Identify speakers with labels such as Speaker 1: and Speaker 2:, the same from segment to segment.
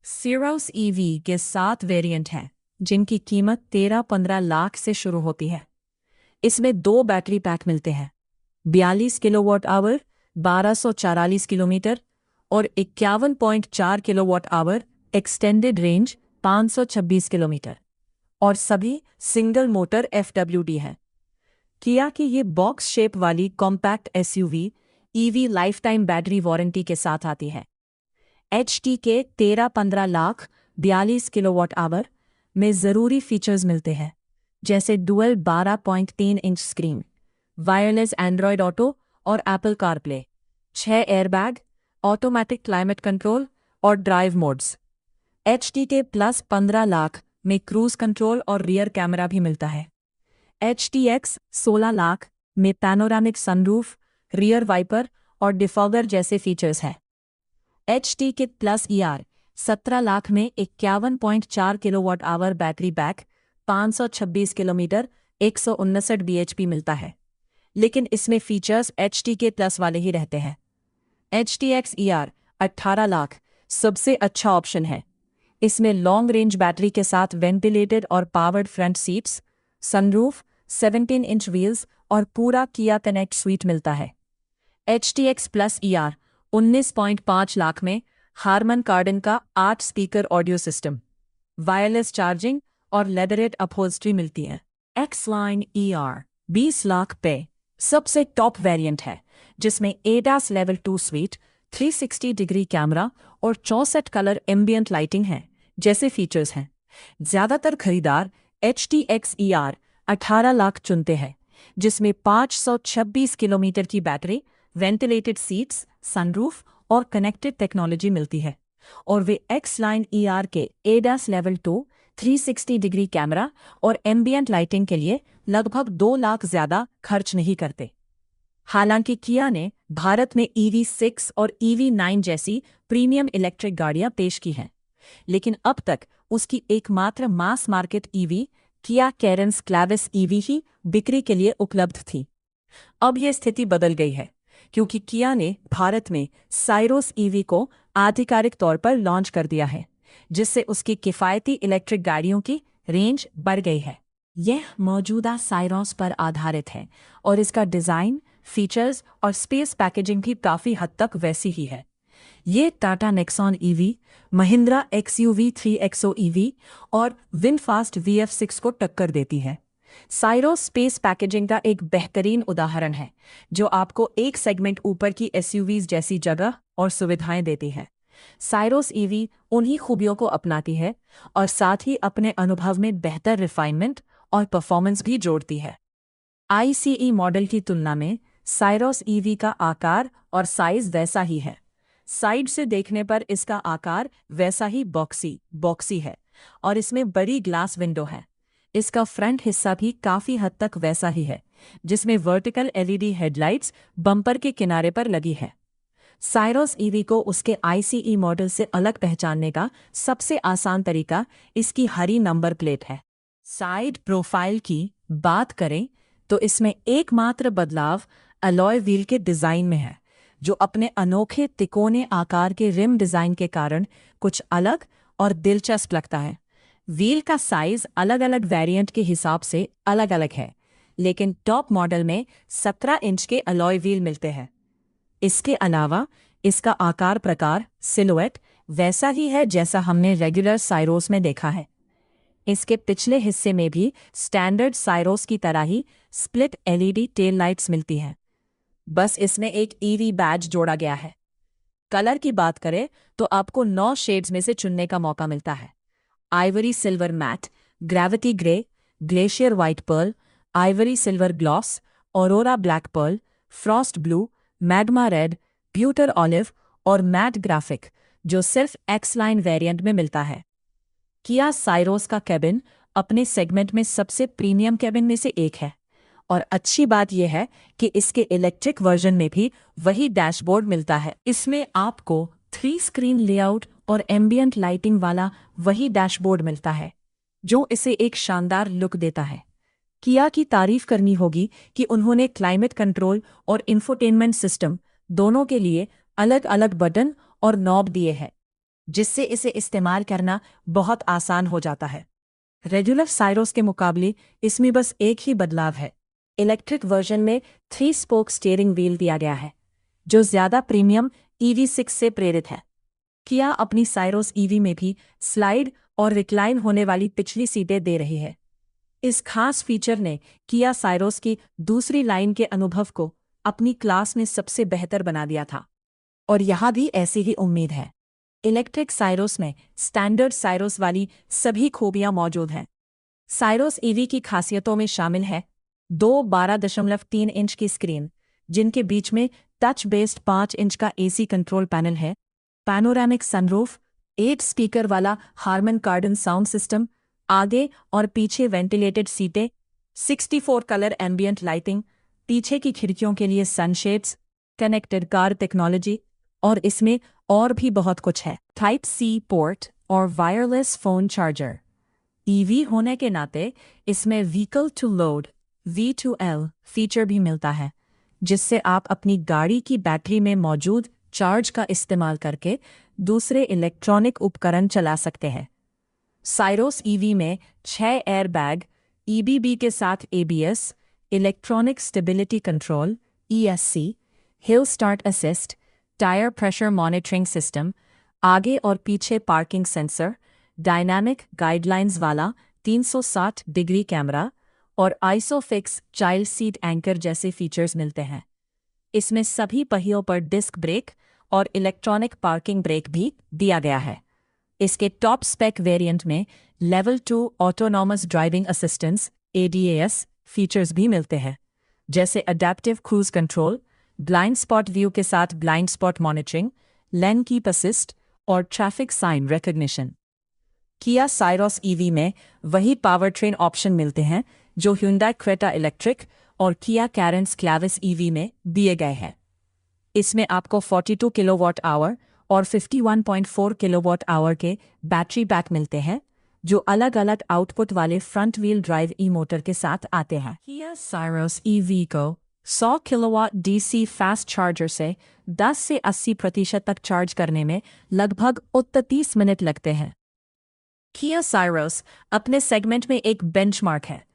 Speaker 1: सीरोस EV के 7 variant हैं जिनकी कीमत 13-15 लाख से शुरू होती है। इसमें 2 बैटरी पैक मिलते हैं, 42 किलोवाट आवर 1244 किलोमीटर और 51.4 kilowatt our extended range 526 kilometre, और सभी सिंगल मोटर FWD हैं। किया की ये बॉक्स शेप वाली compact SUV EV life time battery warranty के साथ आती है। HT के 13-15 लाख 42 किलोवाट आवर में ज़रूरी फीचर्स मिलते हैं, जैसे dual 12.3 inch screen, wireless Android Auto और Apple CarPlay, 6 airbag, automatic climate control और ड्राइव मोड्स। HT के प्लस 15 लाख में क्रूज कंट्रोल और रियर कैमरा भी मिलता है। HTX 16 लाख में पैनोरामिक सनरूफ, रियर वाइपर और डिफॉगर जैसे फीचर्स हैं। HT के प्लस 17 लाख में 51.4 kilowatt hour battery pack, 526 kilometre, 159 bhp मिलता है, लेकिन इसमें फीचर्स HT के प्लस वाले ही रहते हैं। HTX 18 लाख सबसे अच्छा ऑप्शन है। इसमें लॉन्ग रेंज बैटरी के साथ वेंटिलेटेड और powered front seats, sunroof, 17 inch wheels और पूरा किया कनेक्ट स्वीट मिलता है। HTX प्लस 19.5 लाख में हारमन कार्डन का 8 speaker audio system, wireless charging और लेदरेट अपहोल्स्ट्री मिलती है। X-Line 20 लाख पे सबसे टॉप वेरिएंट है, जिसमें ADAS level 2 sweet, 360 degree camera और 64 कलर एम्बियंट लाइटिंग है जैसे फीचर्स हैं। ज़्यादातर खरीदार HTX 18 लाख चुनते हैं, जिसमें 526 किलोमीटर की बैटरी, वेंटिलेटेड सीट्स, सनरूफ और कनेक्टेड टेक्नोलॉजी मिलती है, और वे X-Line के ADAS लेवल 2, 360 डिग्री कैमरा और एम्बियंट लाइटिंग के लिए लगभग 2 लाख ज़्यादा खर्च नहीं करते। हालांकि किया ने भारत में EV6 और EV9 जैसी प्रीमियम इलेक्ट्रिक गाड़ियां पेश की हैं, लेकिन अब तक उसकी एकमात्र mass market EV Kia Carens Clavis EV ही बिक्री के लिए उपलब्ध थी। अब यह स्थिति बदल गई है, क्योंकि किया ने भारत में साइरोस EV को आधिकारिक तौर पर लॉन्च कर दिया है, जिससे उसकी किफ़ायती इलेक्ट्रिक गाड़ियों की रेंज बढ़ गई है। यह मौजूदा साइरोस पर आधारित है और इसका डिज़ाइन, फीचर्स और स्पेस पैकेजिंग भी काफ़ी हद तक वैसी ही है। ये Tata Nexon EV, Mahindra XUV 3XO EV और विनफास्ट VF6 को टक्कर देती है। साइरोस स्पेस पैकेजिंग का एक बेहतरीन उदाहरण है, जो आपको एक सेगमेंट ऊपर की SUVs जैसी जगह और सुविधाएं देती है। साइरोस EV उन्हीं खूबियों को अपनाती है और साथ ही अपने अनुभव में बेहतर रिफाइनमेंट और परफॉर्मेंस भी जोड़ती है। ICE मॉडल की तुलना में साइरोस EV का आकार और साइज वैसा ही है। साइड से देखने पर इसका आकार वैसा ही बॉक्सी है और इसमें बड़ी ग्लास विंडो है। इसका फ्रंट हिस्सा भी काफ़ी हद तक वैसा ही है, जिसमें वर्टिकल LED हेडलाइट्स बम्पर के किनारे पर लगी है। साइरोस EV को उसके ICE मॉडल से अलग पहचानने का सबसे आसान तरीका इसकी हरी नंबर प्लेट है। साइड प्रोफाइल की बात करें तो इसमें एकमात्र बदलाव अलॉय व्हील के डिज़ाइन में है, जो अपने अनोखे तिकोने आकार के रिम डिज़ाइन के कारण कुछ अलग और दिलचस्प लगता है। व्हील का साइज अलग अलग वेरिएंट के हिसाब से अलग अलग है, लेकिन टॉप मॉडल में 17 इंच के अलॉय व्हील मिलते हैं। इसके अलावा इसका आकार प्रकार, सिलुएट वैसा ही है जैसा हमने रेगुलर साइरोस में देखा है। इसके पिछले हिस्से में भी स्टैंडर्ड साइरोस की तरह ही स्प्लिट LED टेल लाइट्स मिलती हैं, बस इसमें एक EV बैज जोड़ा गया है। कलर की बात करें तो आपको 9 शेड्स में से चुनने का मौका मिलता है। Ivory silver matte, gravity grey, glacier white pearl, ivory silver gloss, aurora black pearl, frost blue, magma red, butter olive और मैट ग्राफिक, जो सिर्फ X-Line वेरिएंट में मिलता है। किया साइरोस का केबिन अपने सेगमेंट में सबसे प्रीमियम केबिन में से एक है, और अच्छी बात यह है कि इसके इलेक्ट्रिक वर्जन में भी वही डैशबोर्ड मिलता है। इसमें आपको 3 स्क्रीन लेआउट और एम्बियंट लाइटिंग वाला वही डैशबोर्ड मिलता है, जो इसे एक शानदार लुक देता है। किया की तारीफ करनी होगी कि उन्होंने क्लाइमेट कंट्रोल और इंफोटेनमेंट सिस्टम दोनों के लिए अलग अलग बटन और नॉब दिए हैं। जिससे इसे इस्तेमाल करना बहुत आसान हो जाता है। रेगुलर साइरोस के मुकाबले इसमें बस एक ही बदलाव है। इलेक्ट्रिक वर्जन में 3 स्पोक स्टीयरिंग व्हील दिया गया है, जो ज़्यादा प्रीमियम EV6 से प्रेरित है। किया अपनी साइरोस EV में भी स्लाइड और रिक्लाइन होने वाली पिछली सीटें दे रही है। इस खास फीचर ने किया साइरोस की दूसरी लाइन के अनुभव को अपनी क्लास में सबसे बेहतर बना दिया था, और यहाँ भी ऐसी ही उम्मीद है। इलेक्ट्रिक साइरोस में स्टैंडर्ड साइरोस वाली सभी खूबियां मौजूद हैं। साइरोस EV की खासियतों में शामिल है 12.3 इंच की स्क्रीन, जिनके बीच में टच बेस्ड 5 इंच का AC कंट्रोल पैनल है, पैनोरामिक सनरूफ, 8 स्पीकर वाला हार्मन कार्डन साउंड सिस्टम, आगे और पीछे वेंटिलेटेड सीटें, 64 कलर एम्बियंट लाइटिंग, पीछे की खिड़कियों के लिए सनशेड्स, कनेक्टेड कार टेक्नोलॉजी, और इसमें और भी बहुत कुछ है। टाइप C पोर्ट और वायरलेस फ़ोन चार्जर। EV होने के नाते इसमें vehicle to load V2L feature भी मिलता है, जिससे आप अपनी गाड़ी की बैटरी में मौजूद चार्ज का इस्तेमाल करके दूसरे इलेक्ट्रॉनिक उपकरण चला सकते हैं। साइरोस EV में 6 एयरबैग, EBB के साथ ABS, electronic stability control ESC, hill start assist, tyre pressure monitoring system, आगे और पीछे पार्किंग सेंसर, डायनामिक गाइडलाइंस वाला 360 डिग्री कैमरा और आइसोफिक्स चाइल्ड सीट एंकर जैसे फीचर्स मिलते हैं। इसमें सभी पहियों पर डिस्क ब्रेक और इलेक्ट्रॉनिक पार्किंग ब्रेक भी दिया गया है। इसके टॉप स्पेक वेरिएंट में level 2 autonomous driving assistance ADAS features भी मिलते हैं, जैसे adaptive cruise control, blind spot view के साथ blind spot monitoring, lane keep assist और ट्रैफिक साइन रिकॉग्निशन। किया साइरोस EV में वही पावर ट्रेन ऑप्शन मिलते हैं जो Hyundai क्रेटा इलेक्ट्रिक और किया कैरेंस क्लैविस EV में दिए गए हैं। इसमें आपको 42 किलोवाट आवर और 51.4 किलोवाट आवर के बैटरी पैक मिलते हैं, जो अलग अलग आउटपुट वाले फ्रंट व्हील ड्राइव मोटर के साथ आते हैं। किया साइरोस EV को 100 किलोवाट DC फास्ट चार्जर से 10 से 80% तक चार्ज करने में लगभग 39 मिनट लगते हैं। किया साइरोस अपने सेगमेंट में एक बेंचमार्क है।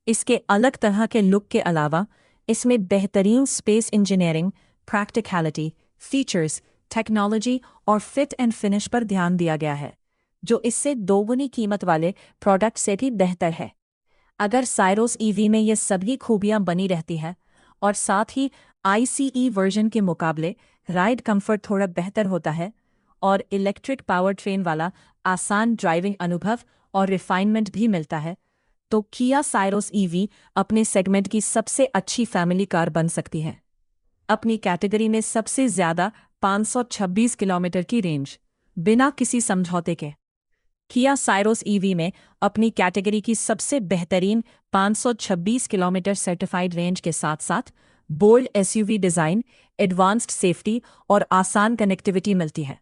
Speaker 1: इसके अलग तरह के लुक के अलावा इसमें बेहतरीन space engineering, practicality, features, technology और फिट एंड फिनिश पर ध्यान दिया गया है, जो इससे दोगुनी कीमत वाले प्रोडक्ट से भी बेहतर है। अगर साइरोस EV में ये सभी खूबियां बनी रहती हैं और साथ ही ICE वर्जन के मुकाबले राइड कंफर्ट थोड़ा बेहतर होता है और इलेक्ट्रिक पावर ट्रेन वाला आसान ड्राइविंग अनुभव और रिफाइनमेंट भी मिलता है, तो किया साइरोस EV अपने सेगमेंट की सबसे अच्छी फैमिली कार बन सकती है। अपनी कैटेगरी में सबसे ज़्यादा 526 किलोमीटर की रेंज बिना किसी समझौते के। किया साइरोस EV में अपनी कैटेगरी की सबसे बेहतरीन 526 किलोमीटर सर्टिफाइड रेंज के साथ साथ bold SUV design, advanced safety और आसान कनेक्टिविटी मिलती है।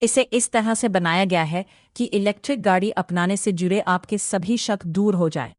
Speaker 1: इसे इस तरह से बनाया गया है कि इलेक्ट्रिक गाड़ी अपनाने से जुड़े आपके सभी शक दूर हो जाए।